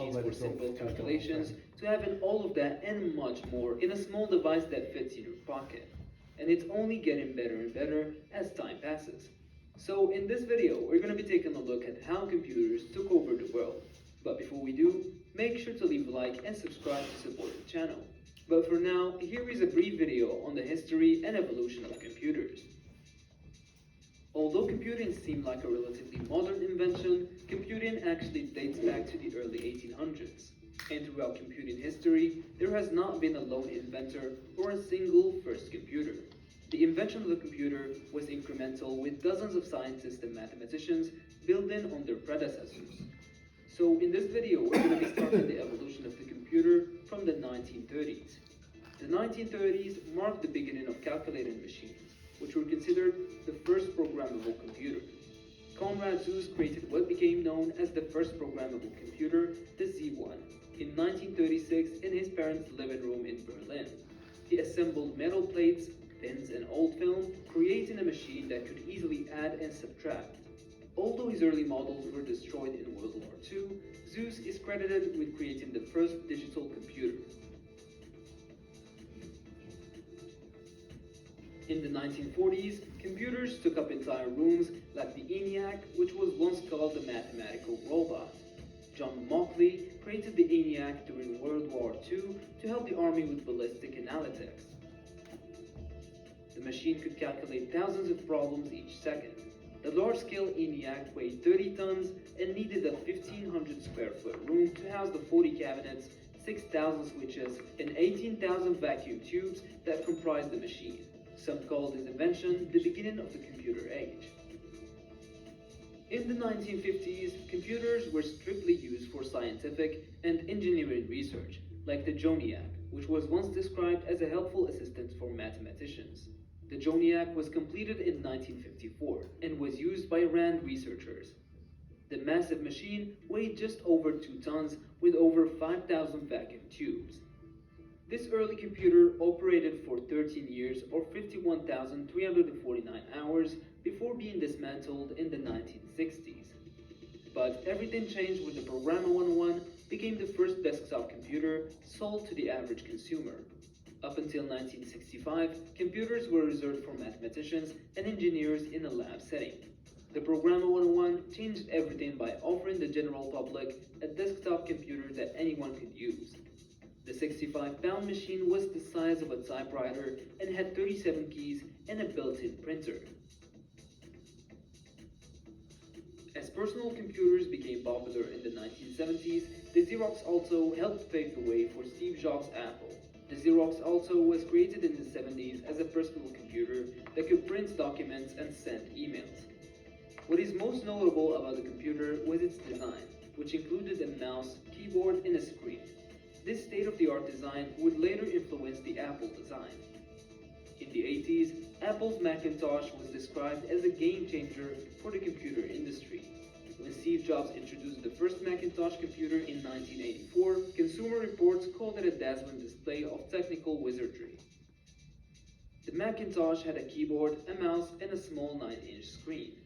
machines for simple calculations, to having all of that and much more in a small device that fits in your pocket. And it's only getting better and better as time passes. So in this video, we're going to be taking a look at how computers took over the world. But before we do, make sure to leave a like and subscribe to support the channel. But for now, here is a brief video on the history and evolution of computers. Although computing seemed like a relatively modern invention, computing actually dates back to the early 1800s. And throughout computing history, there has not been a lone inventor or a single first computer. The invention of the computer was incremental, with dozens of scientists and mathematicians building on their predecessors. So in this video, we're going to be starting the evolution of the computer from the 1930s. The 1930s marked the beginning of calculating machines, which were considered the first programmable computer. Konrad Zuse created what became known as the first programmable computer, the Z1, in 1936 in his parents' living room in Berlin. He assembled metal plates, pins, and old film, creating a machine that could easily add and subtract. Although his early models were destroyed in World War II, Zuse is credited with creating the first digital computer. In the 1940s, computers took up entire rooms like the ENIAC, which was once called the mathematical robot. John Mauchly created the ENIAC during World War II to help the army with ballistic analytics. The machine could calculate thousands of problems each second. The large-scale ENIAC weighed 30 tons and needed a 1,500 square foot room to house the 40 cabinets, 6,000 switches, and 18,000 vacuum tubes that comprised the machine. Some called his invention the beginning of the computer age. In the 1950s, computers were strictly used for scientific and engineering research, like the JONIAC, which was once described as a helpful assistant for mathematicians. The JONIAC was completed in 1954 and was used by RAND researchers. The massive machine weighed just over 2 tons with over 5,000 vacuum tubes. This early computer operated for 13 years or 51,349 hours before being dismantled in the 1960s. But everything changed when the Programmer 101 became the first desktop computer sold to the average consumer. Up until 1965, computers were reserved for mathematicians and engineers in a lab setting. The Programmer 101 changed everything by offering the general public a desktop computer that anyone could use. The 65-pound machine was the size of a typewriter and had 37 keys and a built-in printer. As personal computers became popular in the 1970s, the Xerox Alto helped pave the way for Steve Jobs' Apple. The Xerox Alto was created in the 70s as a personal computer that could print documents and send emails. What is most notable about the computer was its design, which included a mouse, keyboard, and a screen. This state-of-the-art design would later influence the Apple design. In the 80s, Apple's Macintosh was described as a game-changer for the computer industry. When Steve Jobs introduced the first Macintosh computer in 1984, Consumer Reports called it a dazzling display of technical wizardry. The Macintosh had a keyboard, a mouse, and a small 9-inch screen.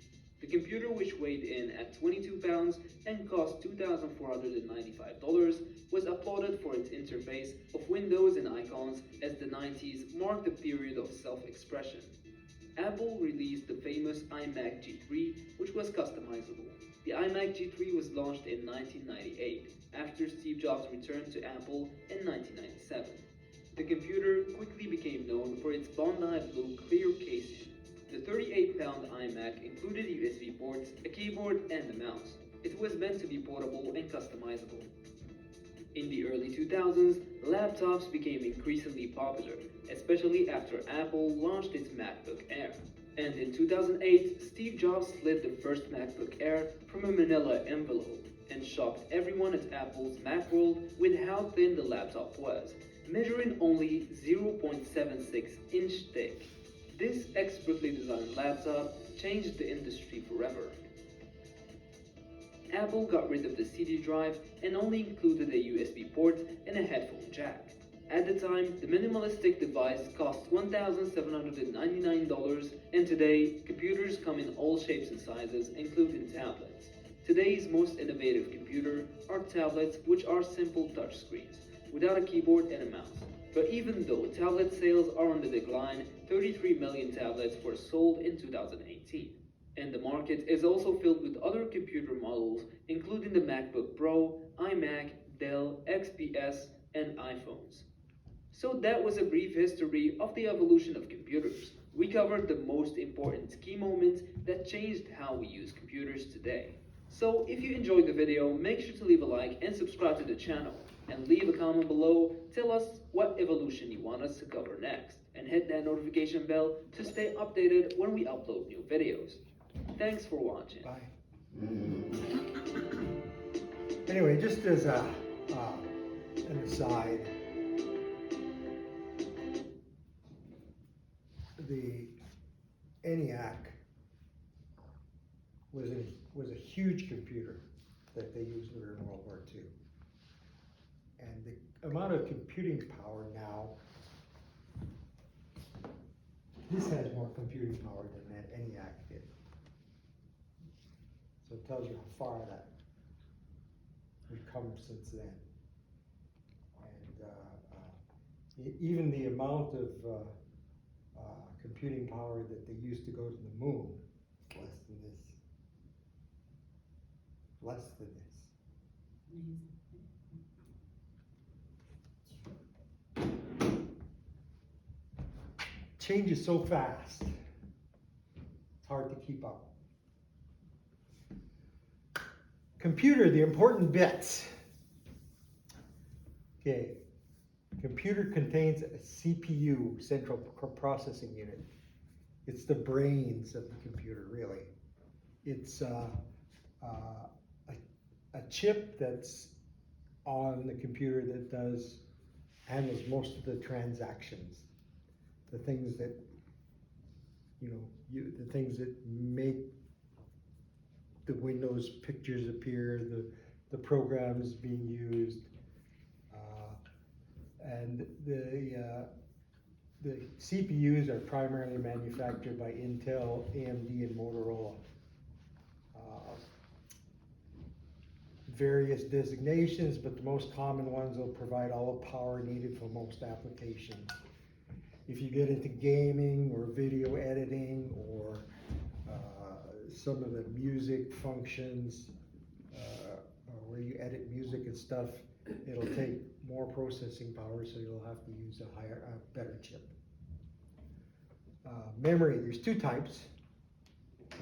The computer, which weighed in at 22 pounds and cost $2,495, was applauded for its interface of windows and icons, as the 90s marked a period of self-expression. Apple released the famous iMac G3, which was customizable. The iMac G3 was launched in 1998, after Steve Jobs returned to Apple in 1997. The computer quickly became known for its Bondi blue clear casing. The 38-pound iMac included USB ports, a keyboard, and a mouse. It was meant to be portable and customizable. In the early 2000s, laptops became increasingly popular, especially after Apple launched its MacBook Air. And in 2008, Steve Jobs slid the first MacBook Air from a manila envelope and shocked everyone at Apple's Macworld with how thin the laptop was, measuring only 0.76-inch thick. This expertly designed laptop changed the industry forever. Apple got rid of the CD drive and only included a USB port and a headphone jack. At the time, the minimalistic device cost $1,799, and today, computers come in all shapes and sizes, including tablets. Today's most innovative computer are tablets, which are simple touchscreens, without a keyboard and a mouse. But even though tablet sales are on the decline, 33 million tablets were sold in 2018. And the market is also filled with other computer models, including the MacBook Pro, iMac, Dell, XPS, and iPhones. So that was a brief history of the evolution of computers. We covered the most important key moments that changed how we use computers today. So if you enjoyed the video, make sure to leave a like and subscribe to the channel. And leave a comment below, tell us what evolution you want us to cover next. And hit that notification bell to stay updated when we upload new videos. Thanks for watching. Bye. Anyway, just as an aside, the ENIAC was a huge computer that they used during World War II. And the amount of computing power now, this has more computing power than that ENIAC did. So it tells you how far that we've come since then. And even the amount of computing power that they used to go to the moon, less than this. Less than this. Changes so fast, it's hard to keep up. Computer, the important bits. Okay, computer contains a CPU, central processing unit. It's the brains of the computer, really. It's a chip that's on the computer that handles most of the transactions. The things that, the things that make the Windows pictures appear, the programs being used, and the CPUs are primarily manufactured by Intel, AMD, and Motorola. Various designations, but the most common ones will provide all the power needed for most applications. If you get into gaming or video editing or some of the music functions, where you edit music and stuff, it'll take more processing power, so you'll have to use a better chip. Memory, there's two types: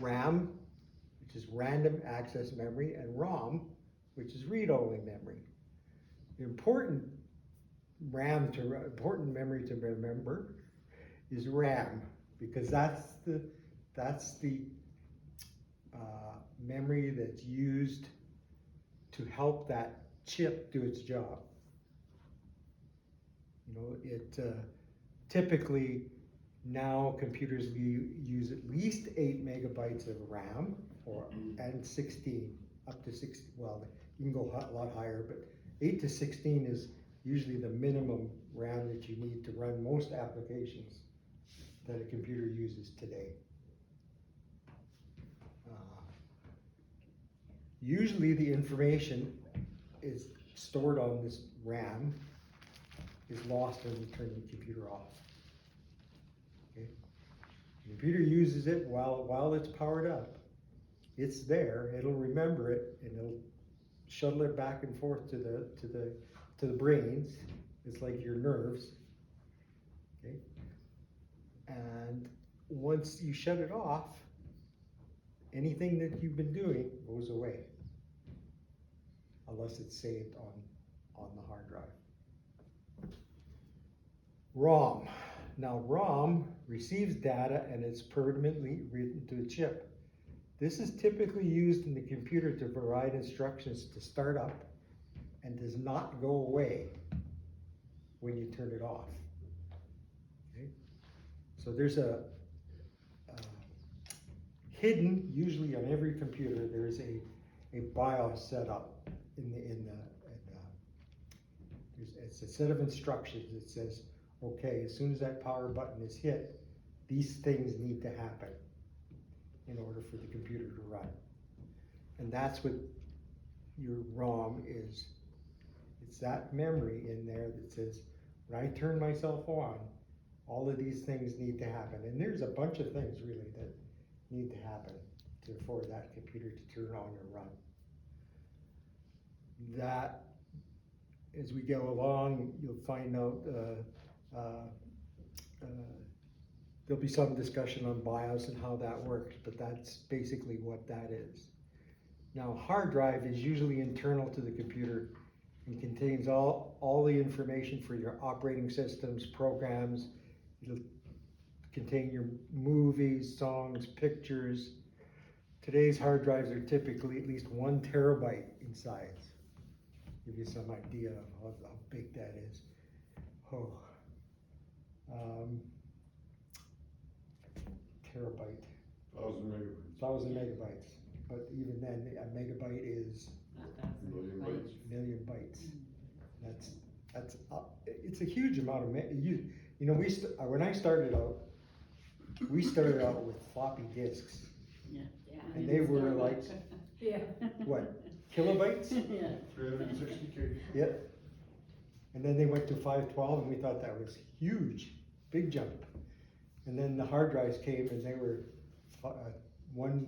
RAM, which is random access memory, and ROM, which is read-only memory. The important memory to remember is RAM, because that's the memory that's used to help that chip do its job. It typically now computers use at least 8 megabytes of RAM, and 16, up to 60. Well, you can go a lot higher, but 8 to 16 is usually the minimum RAM that you need to run most applications that a computer uses today. Usually the information is stored on this RAM is lost when you turn the computer off. Okay? The computer uses it while it's powered up. It's there, it'll remember it, and it'll shuttle it back and forth to the brains. It's like your nerves. Okay? And once you shut it off, anything that you've been doing goes away, unless it's saved on the hard drive. ROM. Now ROM receives data and it's permanently written to a chip. This is typically used in the computer to provide instructions to start up and does not go away when you turn it off. Okay? So there's a hidden, usually on every computer, there's a BIOS set up it's a set of instructions that says, okay, as soon as that power button is hit, these things need to happen in order for the computer to run. And that's what your ROM is. It's that memory in there that says, when I turn myself on, all of these things need to happen. And there's a bunch of things really that need to happen for that computer to turn on and run. That, as we go along, you'll find out there'll be some discussion on BIOS and how that works, but that's basically what that is. Now, hard drive is usually internal to the computer and contains all the information for your operating systems, programs. It'll contain your movies, songs, pictures. Today's hard drives are typically at least 1 terabyte in size. Give you some idea of how big that is. Oh, terabyte. 1,000 megabytes. 1,000 megabytes. But even then, a megabyte is Million bytes. million bytes. That's it's a huge amount of you know when I started out, we started out with floppy disks, Yeah. and they were like Yeah. what, kilobytes? Yeah. 360K. Yep. And then they went to 512, and we thought that was huge, big jump. And then the hard drives came, and they were 1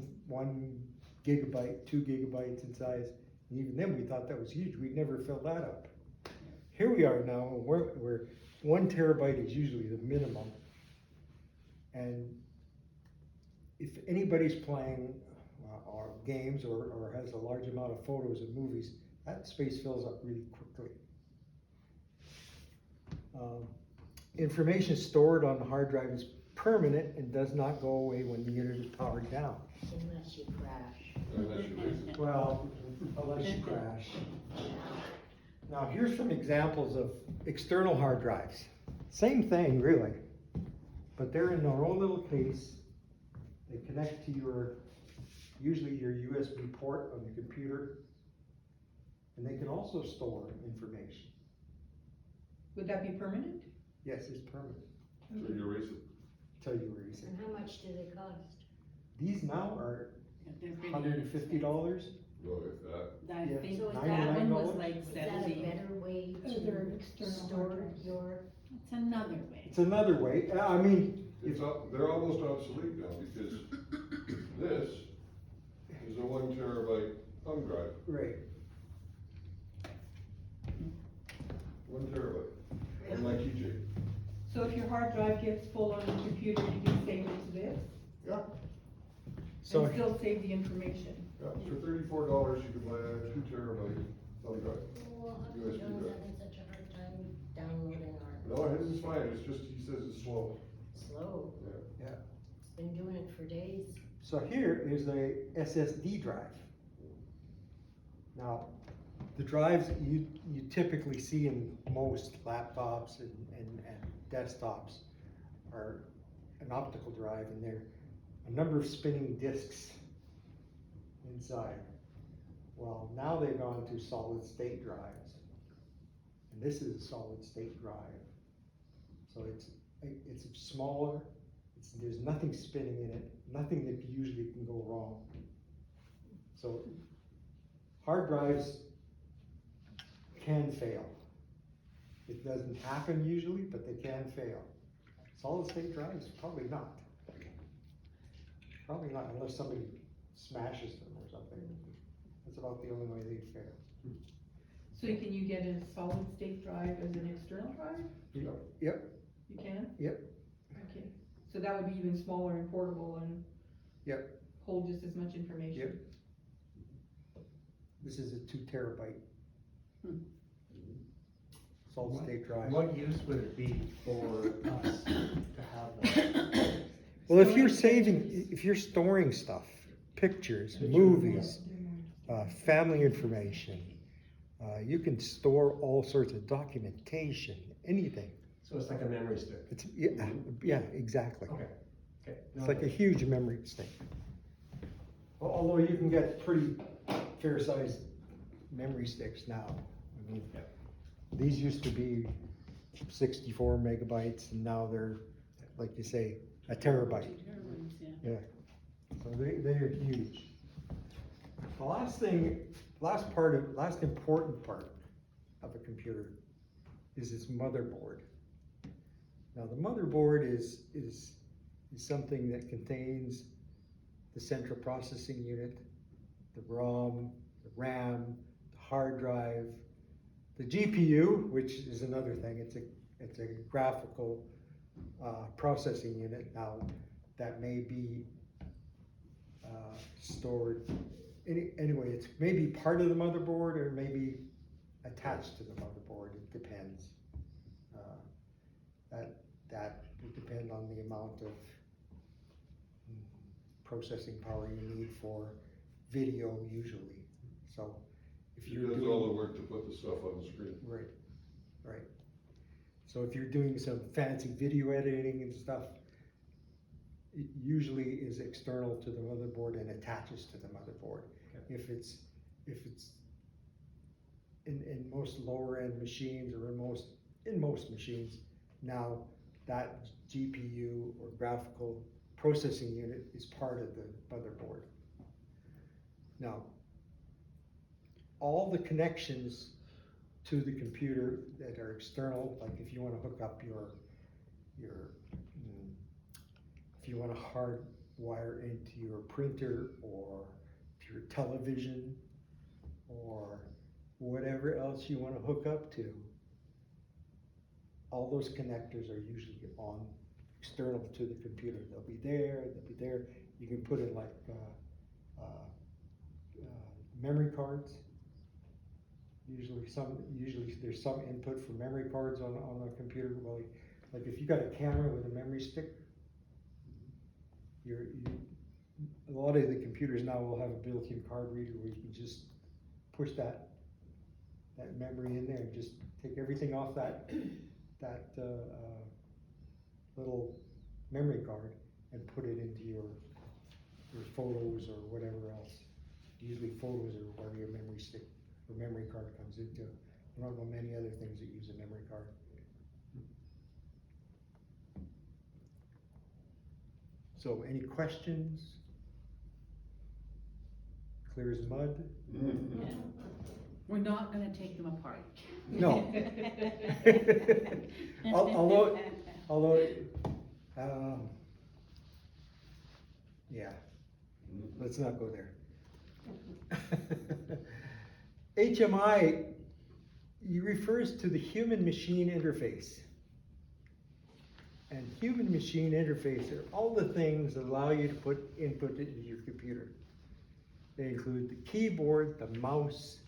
gigabyte, 2 gigabytes in size. And even then, we thought that was huge. We'd never fill that up. Here we are now, and we're 1 terabyte is usually the minimum. And if anybody's playing or games or has a large amount of photos and movies, that space fills up really quickly. Information stored on the hard drive is permanent and does not go away when the unit is powered down. Unless you crash. Unless you raise it. Well, unless you crash. Now, here's some examples of external hard drives. Same thing, really, but they're in their own little case. They connect to usually your USB port on the computer, and they can also store information. Would that be permanent? Yes, it's permanent, So you erase it. until you erase it. And how much do they cost? These now are They're pretty $150. No, if that. I Yeah. think So is that one was $99? like Is that a 70. better way They're to external store hard drives. your? It's another way. It's another way. I mean, They're almost obsolete now because this is a 1 terabyte thumb drive. right. 1 terabyte. Unlike EJ. So if your hard drive gets full on your computer, you can save it to this Yeah. So and still save the information. Yeah. For $34, you can buy a 2 terabyte thumb drive. Well, how come USB John's drive. having such a hard time downloading our? No, his is fine. It's just, he says it's slow. Slow. Yeah. It's been doing it for days. So here is a SSD drive. Now, the drives you typically see in most laptops and desktops are an optical drive, and they're a number of spinning disks inside. Well, now they've gone to solid state drives, and this is a solid state drive. So it's smaller. There's nothing spinning in it, nothing that usually can go wrong. So hard drives can fail. It doesn't happen usually, but they can fail. Solid state drives, probably not. Probably not unless somebody smashes them or something. That's about the only way they fail. So can you get a solid state drive as an external drive? Yep, You can? Yep. Okay, so that would be even smaller and portable and Yep. hold just as much information? Yep. This is a 2 terabyte. Solid state drive. What use would it be for us to have that? Well, if you're storing stuff, pictures, movies, family information, you can store all sorts of documentation, anything. So it's like a memory stick? It's, yeah, exactly. Okay, okay. It's like a huge memory stick. Although you can get pretty fair-sized memory sticks now. I mean, Yep. these used to be 64 megabytes, and now they're, like you say, a terabyte. Terabytes, yeah. Yeah, so they're huge. The last important part of a computer is its motherboard. Now, the motherboard is something that contains the central processing unit, the ROM, the RAM, the hard drive, the GPU, which is another thing. It's a graphical processing unit. Now, that may be stored anyway. It's maybe part of the motherboard or maybe attached to the motherboard. It depends. That would depend on the amount of processing power you need for video usually. So if It you're does doing, all the work to put the stuff on the screen. right. So if you're doing some fancy video editing and stuff, it usually is external to the motherboard and attaches to the motherboard. If it's in most lower end machines or in most machines, now that GPU or graphical processing unit is part of the motherboard. Now, all the connections to the computer that are external, like if you want to hook up if you want to hardwire into your printer or to your television or whatever else you want to hook up to, all those connectors are usually on external to the computer. They'll be there. You can put in like memory cards. Usually there's some input for memory cards on a computer. Well, like if you got a camera with a memory stick, a lot of the computers now will have a built-in card reader where you can just push that memory in there and just take everything off that little memory card and put it into your photos or whatever else. Usually photos are where your memory stick or memory card comes into. I don't know many other things that use a memory card. So any questions? Clear as mud? We're not gonna take them apart. No. Although, yeah, let's not go there. HMI refers to the human-machine interface. And human-machine interface are all the things that allow you to put input into your computer. They include the keyboard, the mouse,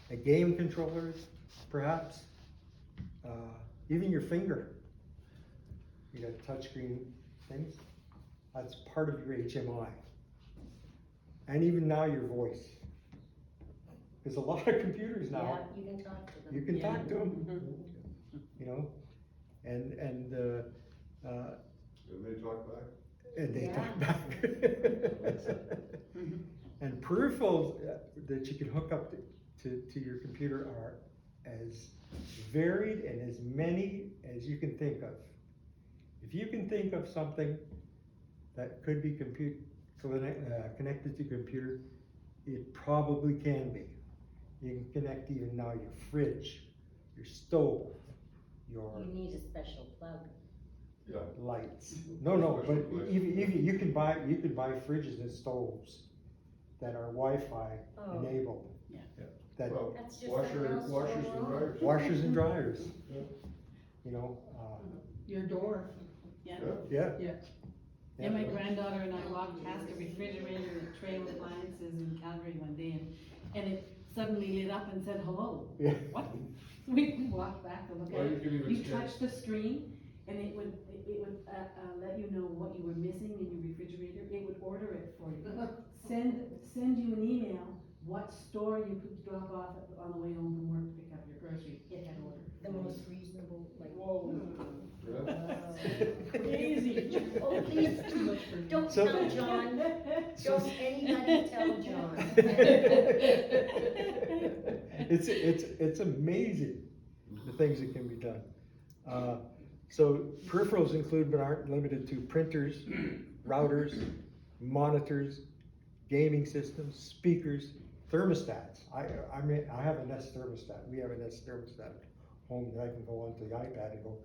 the game controllers, perhaps, even your finger. You got touchscreen things. That's part of your HMI. And even now your voice. There's a lot of computers now. Yeah, you can talk to them. You can Yeah. talk to them, you know, and And they talk back? they Yeah. talk back. And peripherals that you can hook up to your computer are as varied and as many as you can think of. If you can think of something that could be connected to computer, it probably can be. You can connect even now your fridge, your stove, your You need a special plug. Yeah. lights. No, but even you can buy fridges and stoves that are Wi-Fi Oh. enabled. Yeah. That Well, That's just washers like and dryers. washers and dryers. Yeah. You know, Your door. Yeah. Yeah. yeah. Yeah, my granddaughter and I walked past a refrigerator and a tray of appliances in Calgary one day and it suddenly lit up and said hello. Yeah. What? We walked back to look Well, at you it. can even You scan- touch the screen and it would let you know what you were missing in your refrigerator. It would order it for you. Send you an email, what store you could drop off on the way home from work to pick up your groceries. It had ordered. The most reasonable, like. Whoa. Yeah. Crazy. Oh, please, don't So- tell John, don't anybody tell John. It's amazing the things that can be done. So peripherals include but aren't limited to printers, routers, monitors, gaming systems, speakers, thermostats. I mean, I have a Nest thermostat, we have a Nest thermostat at home that I can go onto the iPad and go,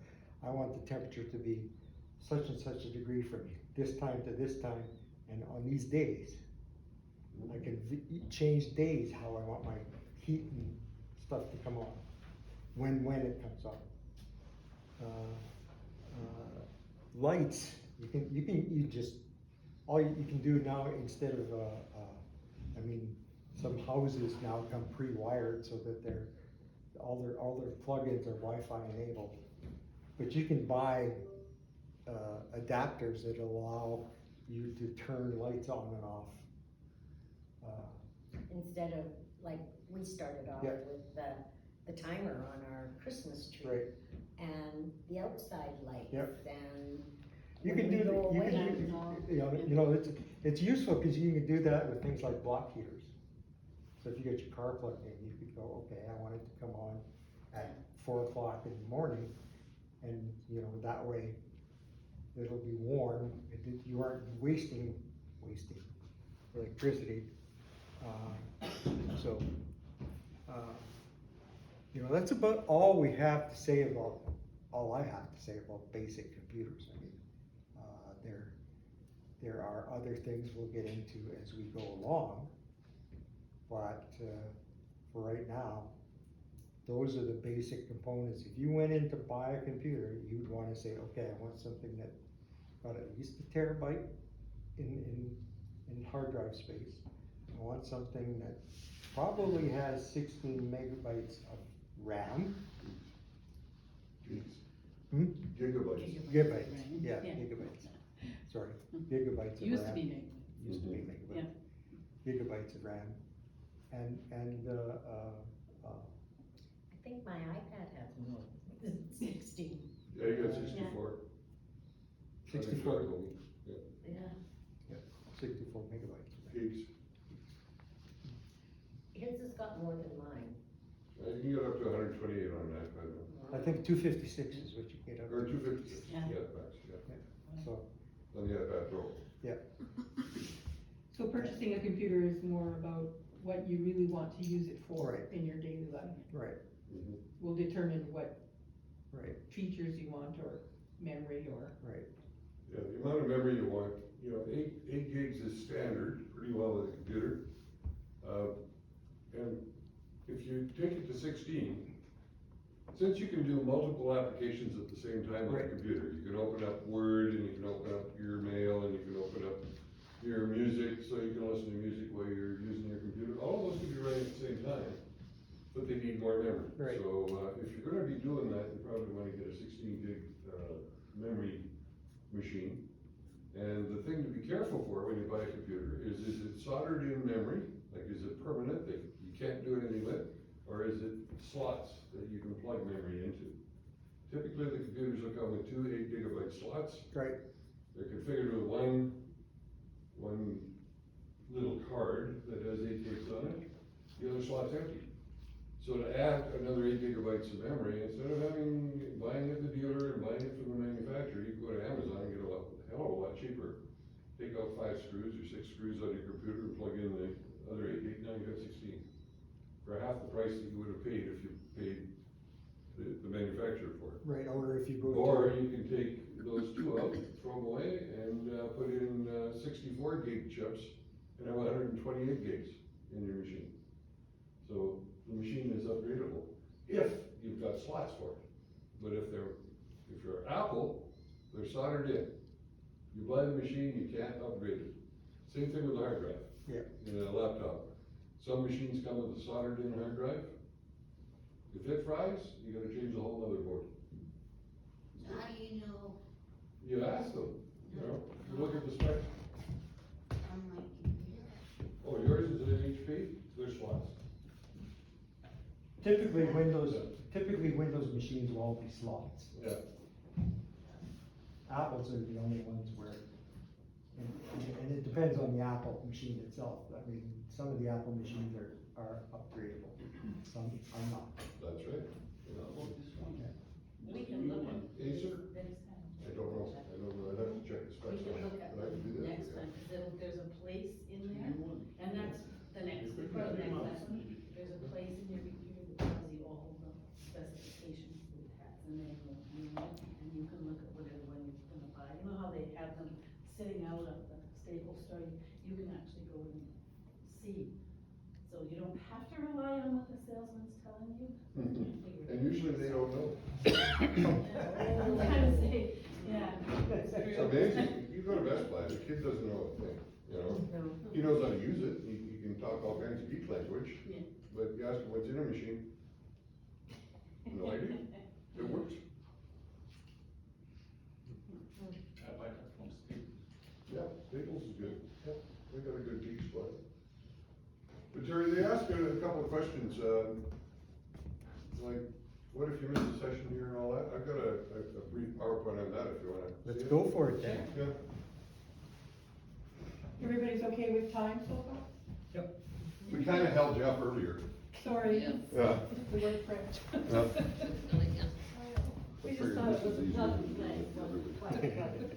I want the temperature to be such and such a degree from this time to this time, and on these days. I can change days how I want my heat and stuff to come on, when it comes on. Lights, you just, all you can do now instead of, I mean, some houses now come pre-wired so that all their plugins are Wi-Fi enabled. But you can buy, adapters that allow you to turn lights on and off. Instead of, like, we started off Yeah. with the timer on our Christmas tree. Right. And the outside lights Yep. and. You when can we do, go you away, can, you know, it's useful because you can do that with things like block heaters. So if you get your car plugged in, you could go, okay, I want it to come on at 4 o'clock in the morning. And, you know, that way it'll be warm, you aren't wasting electricity. So, you know, that's about all we have to say about, all I have to say about basic computers. I mean, there are other things we'll get into as we go along, but, for right now, those are the basic components. If you went in to buy a computer, you'd wanna say, okay, I want something that got at least a terabyte in hard drive space. I want something that probably has 16 megabytes of RAM. Hmm? Gigabytes. Gigabytes, yeah, Yeah. gigabytes, sorry, gigabytes of RAM. Used to be meg. Used to be megabytes. Gigabytes of RAM, and, I think my iPad has more than 16. Yeah, you got 64. 64, Yeah. 64 megabytes. of RAM. Gigs. His has got more than mine. You can get up to 128 on an iPad, I think 256 is what you get up or to, 256, Yeah. yeah, max, yeah, so, on the iPad Pro. So purchasing a computer is more about what you really want to use it for Right. in your daily life. right, Will determine what right, features you want, or memory, or. right, Yeah, the amount of memory you want, you know, 8 gigs is standard, pretty well with a computer. And if you take it to 16, since you can do multiple applications at the same time on a Right. computer, you can open up Word, and you can open up your mail, and you can open up your music, so you can listen to music while you're using your computer. All of those can be running at the same time, but they need more memory. Right. So, if you're gonna be doing that, you probably wanna get a 16 gig, memory machine. And the thing to be careful for when you buy a computer is it soldered in memory? Like, is it permanent, that you can't do anything with? Or is it slots that you can plug memory into? Typically, the computers will come with 2 8 gigabyte slots. right, They're configured with one little card that has 8 gigs on it, the other slot's empty. So to add another 8 gigabytes of memory, instead of buying at the dealer and buying it from the manufacturer, you can go to Amazon and get a hell of a lot cheaper. Take out 5 screws or 6 screws out of your computer and plug in the other 8 gig, now you got 16. For half the price that you would have paid if you paid the manufacturer for it. right, or if you go Or to, you can take those 2 out, throw them away, and put in 64 gig chips and have 128 gigs in your machine. So the machine is upgradable if you've got slots for it. But if you're Apple, they're soldered in. You buy the machine, you can't upgrade it. Same thing with the hard drive. Yeah. In a laptop. Some machines come with a soldered in hard drive. If it fries, you gotta change the whole motherboard. How do you know You ask them, you know, you look at the specs. on my computer? Oh, yours is an HP, there's slots. typically Windows machines will all be slots. Yeah. Apples are the only ones where, and it depends on the Apple machine itself. I mean, some of the Apple machines are upgradable, some are not. That's right. We can look at Acer? next time. I don't know, I'd have to check the specs We on can it, look at but I can do that. next for you. time, cause there's a place in there, and that's the next, part of the next it, and you can look at whatever one you're gonna buy. You know how they have them sitting out at the Staples store, you can actually go and see. So you don't have to rely on what the salesman's telling you. And usually they don't know. I'm trying to say, yeah. It's amazing, you go to Best Buy, the kid doesn't know a thing, you know? He knows how to use it, he can talk all kinds of geek language, Yeah. but you ask him what's in a machine, no idea, it works. I buy that from Steve. Yeah, Staples is good, yeah, they got a good geek spot. But Jerry, they asked me a couple of questions, like, what if you miss a session here and all that? I've got a brief PowerPoint on that if you wanna. Let's see it. go for it then. Yeah, Everybody's okay with time so far? we kinda held you up earlier. Sorry, Yeah. the word print. Yeah. Really, yeah. We just thought it was a tough thing, wasn't quite,